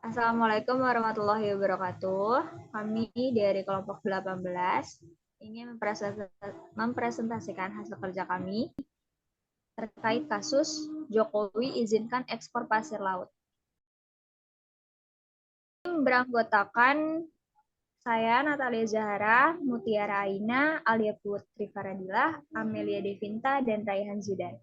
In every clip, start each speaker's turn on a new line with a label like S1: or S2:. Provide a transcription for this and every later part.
S1: Assalamualaikum warahmatullahi wabarakatuh. Kami dari kelompok 18 ingin mempresentasikan hasil kerja kami terkait kasus Jokowi izinkan ekspor pasir laut. Beranggotakan saya, Natalia Zahara, Mutiara Aina, Alia Putri Faradilah, Amelia Devinta, dan Raihan Zidan.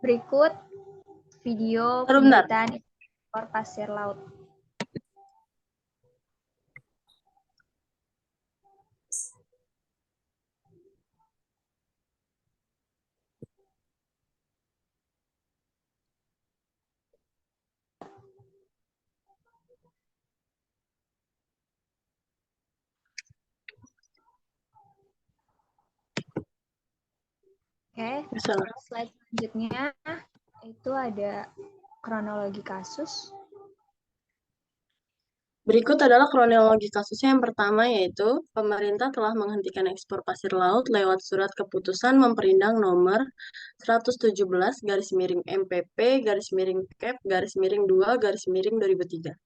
S1: Berikut video pemberitaan ekspor pasir laut. Oke, slide selanjutnya itu ada kronologi kasus.
S2: Berikut adalah kronologi kasusnya. Yang pertama yaitu pemerintah telah menghentikan ekspor pasir laut lewat surat keputusan memperindang nomor 117/MPP/Cap/2/2003.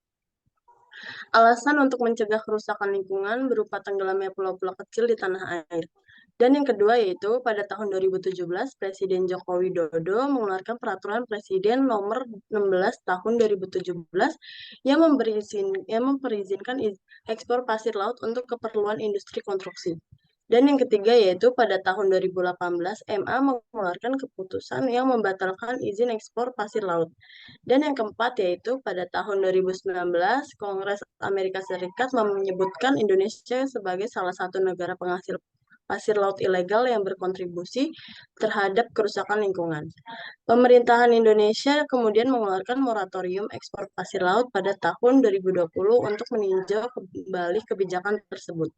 S2: Alasan untuk mencegah kerusakan lingkungan berupa tenggelamnya pulau-pulau kecil di tanah air. Dan yang kedua yaitu pada tahun 2017 Presiden Joko Widodo mengeluarkan peraturan Presiden nomor 16 tahun 2017 yang memperizinkan ekspor pasir laut untuk keperluan industri konstruksi. Dan yang ketiga yaitu pada tahun 2018 MA mengeluarkan keputusan yang membatalkan izin ekspor pasir laut. Dan yang keempat yaitu pada tahun 2019 Kongres Amerika Serikat menyebutkan Indonesia sebagai salah satu negara penghasil pasir laut ilegal yang berkontribusi terhadap kerusakan lingkungan. Pemerintahan Indonesia kemudian mengeluarkan moratorium ekspor pasir laut pada tahun 2020 untuk meninjau kembali kebijakan tersebut.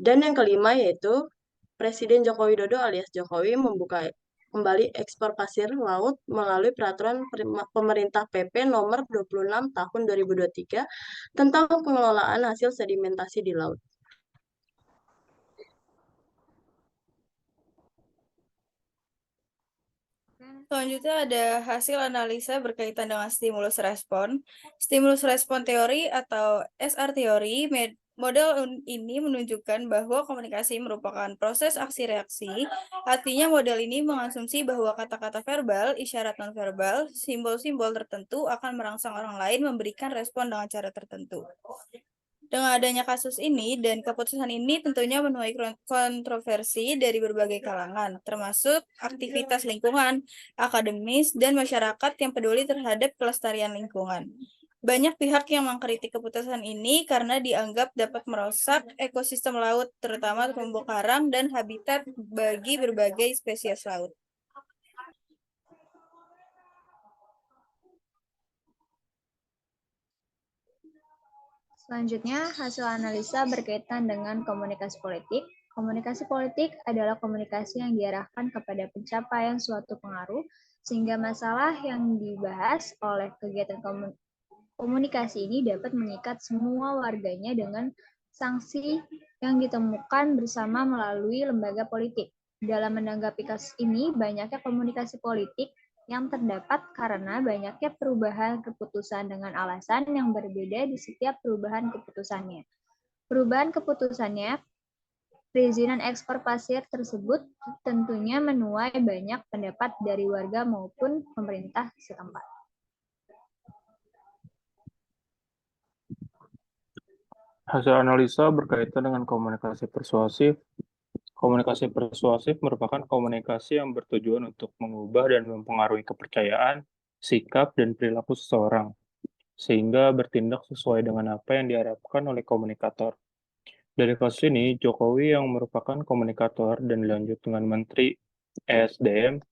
S2: Dan yang kelima yaitu Presiden Joko Widodo alias Jokowi membuka kembali ekspor pasir laut melalui peraturan pemerintah PP nomor 26 tahun 2023 tentang pengelolaan hasil sedimentasi di laut.
S3: Selanjutnya ada hasil analisa berkaitan dengan stimulus respon. Stimulus respon teori atau SR teori, model ini menunjukkan bahwa komunikasi merupakan proses aksi-reaksi. Artinya model ini mengasumsi bahwa kata-kata verbal, isyarat nonverbal, simbol-simbol tertentu akan merangsang orang lain memberikan respon dengan cara tertentu. Dengan adanya kasus ini dan keputusan ini tentunya menuai kontroversi dari berbagai kalangan, termasuk aktivitas lingkungan, akademis, dan masyarakat yang peduli terhadap kelestarian lingkungan. Banyak pihak yang mengkritik keputusan ini karena dianggap dapat merusak ekosistem laut, terutama terumbu karang dan habitat bagi berbagai spesies laut.
S1: Selanjutnya, hasil analisa berkaitan dengan komunikasi politik. Komunikasi politik adalah komunikasi yang diarahkan kepada pencapaian suatu pengaruh, sehingga masalah yang dibahas oleh kegiatan komunikasi ini dapat mengikat semua warganya dengan sanksi yang ditemukan bersama melalui lembaga politik. Dalam menanggapi kasus ini, banyaknya komunikasi politik yang terdapat karena banyaknya perubahan keputusan dengan alasan yang berbeda di setiap perubahan keputusannya. Perubahan keputusannya, perizinan ekspor pasir tersebut tentunya menuai banyak pendapat dari warga maupun pemerintah setempat.
S4: Hasil analisa berkaitan dengan komunikasi persuasif. Komunikasi persuasif merupakan komunikasi yang bertujuan untuk mengubah dan mempengaruhi kepercayaan, sikap, dan perilaku seseorang, sehingga bertindak sesuai dengan apa yang diharapkan oleh komunikator. Dari kasus ini, Jokowi yang merupakan komunikator dan dilanjut dengan Menteri ESDM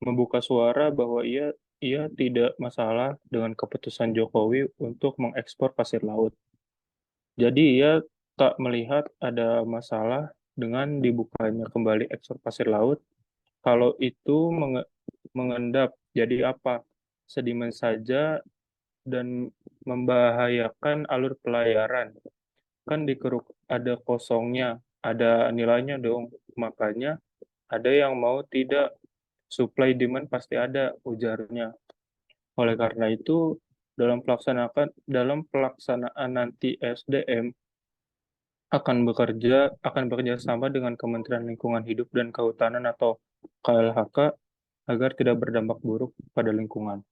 S4: membuka suara bahwa ia tidak masalah dengan keputusan Jokowi untuk mengekspor pasir laut. Jadi ia tak melihat ada masalah dengan dibukanya kembali ekspor pasir laut. Kalau itu mengendap, jadi apa? Sedimen saja dan membahayakan alur pelayaran. Kan di Keruk ada kosongnya, ada nilainya dong. Makanya ada yang mau tidak supply demand pasti ada, ujarnya. Oleh karena itu, dalam pelaksanaan nanti SDM akan bekerja sama dengan Kementerian Lingkungan Hidup dan Kehutanan atau KLHK agar tidak berdampak buruk pada lingkungan.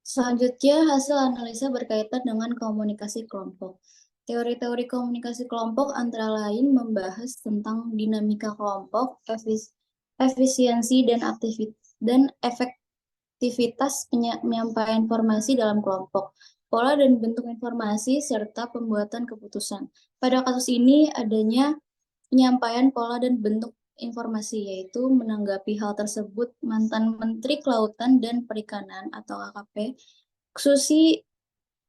S5: Selanjutnya, hasil analisa berkaitan dengan komunikasi kelompok. Teori-teori komunikasi kelompok antara lain membahas tentang dinamika kelompok, efisiensi dan efektivitas penyampaian informasi dalam kelompok, pola dan bentuk informasi, serta pembuatan keputusan. Pada kasus ini, adanya penyampaian pola dan bentuk informasi, yaitu menanggapi hal tersebut, mantan Menteri Kelautan dan Perikanan atau KKP, Susi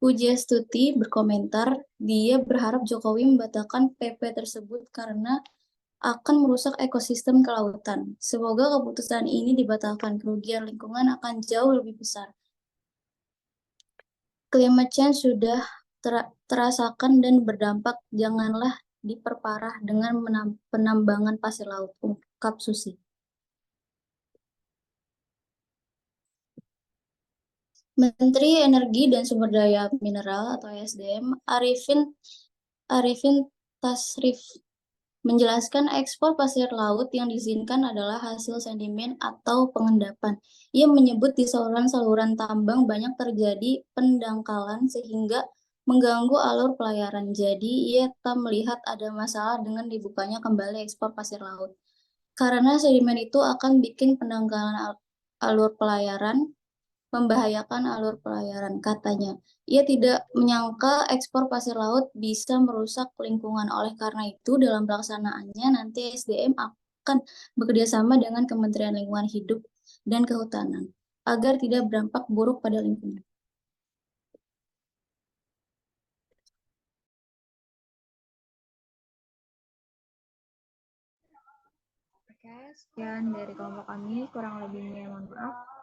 S5: Pujiastuti berkomentar, dia berharap Jokowi membatalkan PP tersebut karena akan merusak ekosistem kelautan. Semoga keputusan ini dibatalkan, kerugian lingkungan akan jauh lebih besar. Climate change sudah terasakan dan berdampak, janganlah diperparah dengan penambangan pasir laut, ungkap Susi. Menteri Energi dan Sumber Daya Mineral atau SDM Arifin Tasrif menjelaskan ekspor pasir laut yang diizinkan adalah hasil sedimen atau pengendapan. Ia menyebut di saluran-saluran tambang banyak terjadi pendangkalan sehingga mengganggu alur pelayaran. Jadi ia tak melihat ada masalah dengan dibukanya kembali ekspor pasir laut. Karena sedimen itu akan bikin pendangkalan alur pelayaran, membahayakan alur pelayaran, katanya. Ia tidak menyangka ekspor pasir laut bisa merusak lingkungan. Oleh karena itu, dalam pelaksanaannya nanti SDM akan bekerjasama dengan Kementerian Lingkungan Hidup dan Kehutanan agar tidak berdampak buruk pada lingkungan.
S1: Oke, sekian dari kelompok kami. Kurang lebihnya mohon maaf.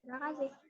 S1: Terima kasih.